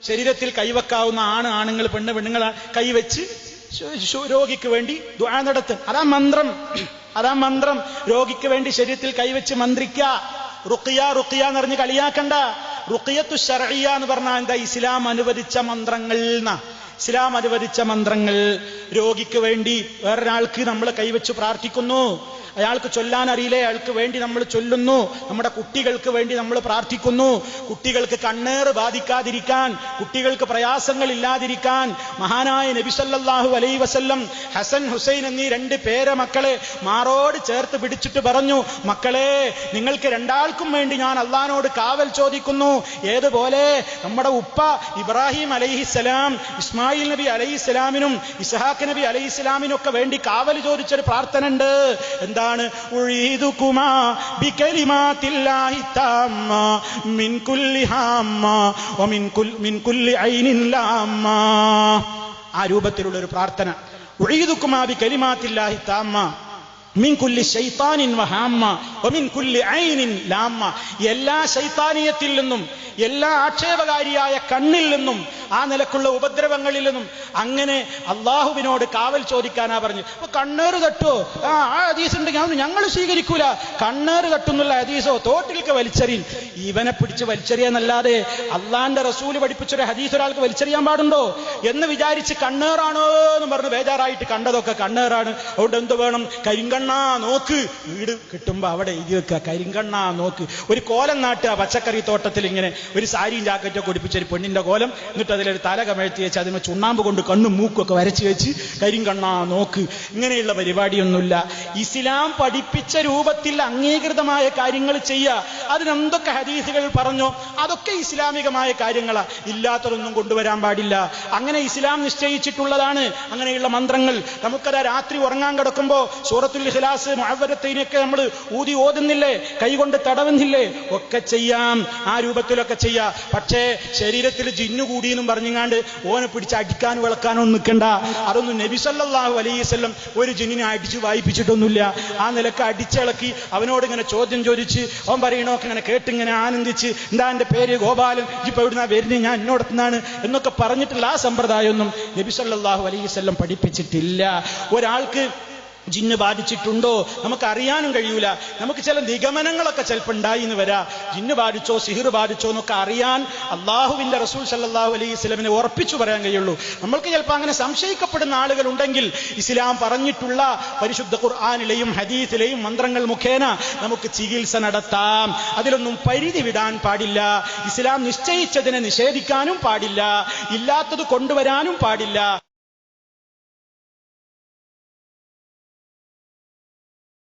ശരീരത്തിൽ കൈവെക്കാവുന്ന ആണുങ്ങൾ, പെണ്ണുങ്ങൾ കൈവച്ച് രോഗിക്ക് വേണ്ടി ദുആ നടത്തും. അതാ മന്ത്രം. രോഗിക്ക് വേണ്ടി ശരീരത്തിൽ കൈവച്ച് മന്ത്രിക്കുക. റുഖിയ എന്ന് പറഞ്ഞ് കളിയാക്കണ്ട. റുഖിയത്തു ശർഇയ്യ എന്ന് പറഞ്ഞാൽ എന്താ? ഇസ്ലാം അനുവദിച്ച മന്ത്രങ്ങൾ. ഇസ്ലാം അനുവദിച്ച മന്ത്രങ്ങൾ. രോഗിക്ക് വേണ്ടി വേറൊരാൾക്ക് നമ്മൾ കൈവച്ച് പ്രാർത്ഥിക്കുന്നു. അയാൾക്ക് ചൊല്ലാൻ അറിയില്ലേ, അയാൾക്ക് വേണ്ടി നമ്മൾ ചൊല്ലുന്നു. നമ്മുടെ കുട്ടികൾക്ക് വേണ്ടി നമ്മൾ പ്രാർത്ഥിക്കുന്നു. കുട്ടികൾക്ക് കണ്ണേറ് ബാധിക്കാതിരിക്കാൻ, കുട്ടികൾക്ക് പ്രയാസങ്ങൾ ഇല്ലാതിരിക്കാൻ മഹാനായ നബി സല്ലല്ലാഹു അലൈഹി വസല്ലം ഹസൻ ഹുസൈൻ എന്നീ 2 പേരമക്കളെ മാറോട് ചേർത്ത് പിടിച്ചിട്ട് പറഞ്ഞു, മക്കളെ, നിങ്ങൾക്ക് രണ്ടാൾക്കും വേണ്ടി ഞാൻ അള്ളാഹിനോട് കാവൽ ചോദിക്കുന്നു. ഏതുപോലെ നമ്മുടെ ഉപ്പ ഇബ്രാഹിം അലൈഹിസ്സലാം ഇസ്മായിൽ നബി അലൈഹിസ്സലാമിനും ഇസ്ഹാഖ് നബി അലൈഹിസ്സലാമിനും ഒക്കെ വേണ്ടി കാവൽ ചോദിച്ചൊരു പ്രാർത്ഥന ഉണ്ട്. എന്താണ്? ഉഈദുകുമാ ബികലിമാത്തില്ലാഹി തമ്മ മിൻ കുല്ലി ഹമ്മ വമിൻ കുല്ലി ഐനിൻ ലാമ്മ. ആ രൂപത്തിലുള്ള ഒരു പ്രാർത്ഥന. ഉഈദുകുമാ ബികലിമാത്തില്ലാഹി തമ്മ മിൻ കുല്ലി ശൈത്താനിൻ വഹാമ്മ വമിൻ കുല്ലി ഐനിൻ ലാമ്മ. എല്ലാ ശൈത്താനിയത്തിൽ നിന്നും, എല്ലാ ആക്ഷേപകാരിയായ കണ്ണിൽ നിന്നും, ആ നിലക്കുള്ള ഉപദ്രവങ്ങളിൽ നിന്നും അങ്ങനെ അള്ളാഹുവിനോട് കാവൽ ചോദിക്കാനാ പറഞ്ഞു. അപ്പൊ കണ്ണേറ് തട്ടോ? ആ ഹദീസ് ഉണ്ടെങ്കിൽ ഞങ്ങൾ സ്വീകരിക്കൂല. കണ്ണേറ് തട്ടുന്നുള്ള ഹദീസോ തോട്ടിലേക്ക് വലിച്ചെറിയും. ഇവനെ പിടിച്ച് വലിച്ചെറിയാന്നല്ലാതെ അള്ളാന്റെ റസൂല് പഠിപ്പിച്ചൊരു ഹദീസ് ഒരാൾക്ക് വലിച്ചെറിയാൻ പാടുണ്ടോ എന്ന് വിചാരിച്ച് കണ്ണേറാണോ എന്ന് പറഞ്ഞ് ബേജാറായിട്ട് കണ്ടതൊക്കെ കണ്ണേറാണ്. അതുകൊണ്ട് എന്ത് വേണം? കരിങ്കണ്ണാ നോക്ക്. വീട് കിട്ടുമ്പോ അവിടെ എഴുതി വെക്കുക, കരിങ്കണ്ണാ നോക്ക്. ഒരു കോലം നാട്ടുക പച്ചക്കറി തോട്ടത്തിൽ, ഇങ്ങനെ ഒരു സാരിയും ജാക്കറ്റൊക്കെ ഒടിപ്പിച്ചൊരു പെണ്ണിന്റെ കോലം, എന്നിട്ട് അതിലൊരു തല കമഴ്ത്തി വെച്ച് അതിന് ചുണ്ണാമ്പ് കൊണ്ട് കണ്ണും മൂക്കൊക്കെ വരച്ച് വെച്ച് കരിങ്കണ്ണാ നോക്ക്. ഇങ്ങനെയുള്ള പരിപാടിയൊന്നുമില്ല. ഇസ്ലാം പഠിപ്പിച്ച രൂപത്തിൽ അംഗീകൃതമായ കാര്യങ്ങൾ ചെയ്യുക. അതിനെന്തൊക്കെ ഹദീസുകൾ പറഞ്ഞോ അതൊക്കെ ഇസ്ലാമികമായ കാര്യങ്ങളാ. ഇല്ലാത്തതൊന്നും കൊണ്ടുവരാൻ പാടില്ല. അങ്ങനെ ഇസ്ലാം നിശ്ചയിച്ചിട്ടുള്ളതാണ് അങ്ങനെയുള്ള മന്ത്രങ്ങൾ. നമുക്കതാ രാത്രി ഉറങ്ങാൻ കിടക്കുമ്പോ സൂറത്തുൽ ഇഖ്ലാസ്, മുഅവ്വദത്തൈനൊക്കെ നമ്മൾ ഓതുന്നില്ലേ, കൈകൊണ്ട് തടവുന്നില്ലേ? ഒക്കെ ചെയ്യാം, ആ രൂപത്തിലൊക്കെ ചെയ്യാം. പക്ഷേ ശരീരത്തിൽ ജിന്നു കൂടിയെന്നും പറഞ്ഞുങ്ങാണ്ട് ഓനെ പിടിച്ച് അടിക്കാനും വിളക്കാനോ നിൽക്കണ്ട. അതൊന്നും നബി സല്ലല്ലാഹു അലൈഹി വസല്ലം ഒരു ജിന്നിനെ അടിച്ചു വായിപ്പിച്ചിട്ടൊന്നുമില്ല. ആ നിലക്ക് അടിച്ചിളക്കി അവനോട് ഇങ്ങനെ ചോദ്യം ചോദിച്ച് അവൻ പറയണോക്കെ ഇങ്ങനെ കേട്ടിങ്ങനെ ആനന്ദിച്ച്, എന്താ എൻ്റെ പേര് ഗോപാലൻ, ഇപ്പൊ എവിടുന്നാ വരുന്നത്, ഞാൻ എന്നോടത്തുനിന്നാണ് എന്നൊക്കെ പറഞ്ഞിട്ടുള്ള ആ സമ്പ്രദായമൊന്നും നബി സല്ലല്ലാഹു അലൈഹി വസല്ലം പഠിപ്പിച്ചിട്ടില്ല. ഒരാൾക്ക് ജിന്ന് ബാധിച്ചിട്ടുണ്ടോ നമുക്ക് അറിയാനും കഴിയൂല. നമുക്ക് ചില നിഗമനങ്ങളൊക്കെ ചിലപ്പോൾ ഉണ്ടായി എന്ന് വരാം. ജിന്ന് ബാധിച്ചോ സിഹിർ ബാധിച്ചോ എന്നൊക്കെ അറിയാൻ അള്ളാഹുവിന്റെ റസൂൽ സല്ലല്ലാഹു അലൈഹി വസല്ലമിനെ ഉറപ്പിച്ചു പറയാൻ കഴിയുള്ളൂ. നമ്മൾക്ക് ചിലപ്പോൾ അങ്ങനെ സംശയിക്കപ്പെടുന്ന ആളുകൾ ഉണ്ടെങ്കിൽ ഇസ്ലാം പറഞ്ഞിട്ടുള്ള പരിശുദ്ധ ഖുർആനിലെയും ഹദീസിലെയും മന്ത്രങ്ങൾ മുഖേന നമുക്ക് ചികിത്സ നടത്താം. അതിലൊന്നും പരിധി വിടാൻ പാടില്ല. ഇസ്ലാം നിശ്ചയിച്ചതിനെ നിഷേധിക്കാനും പാടില്ല, ഇല്ലാത്തത് കൊണ്ടുവരാനും പാടില്ല.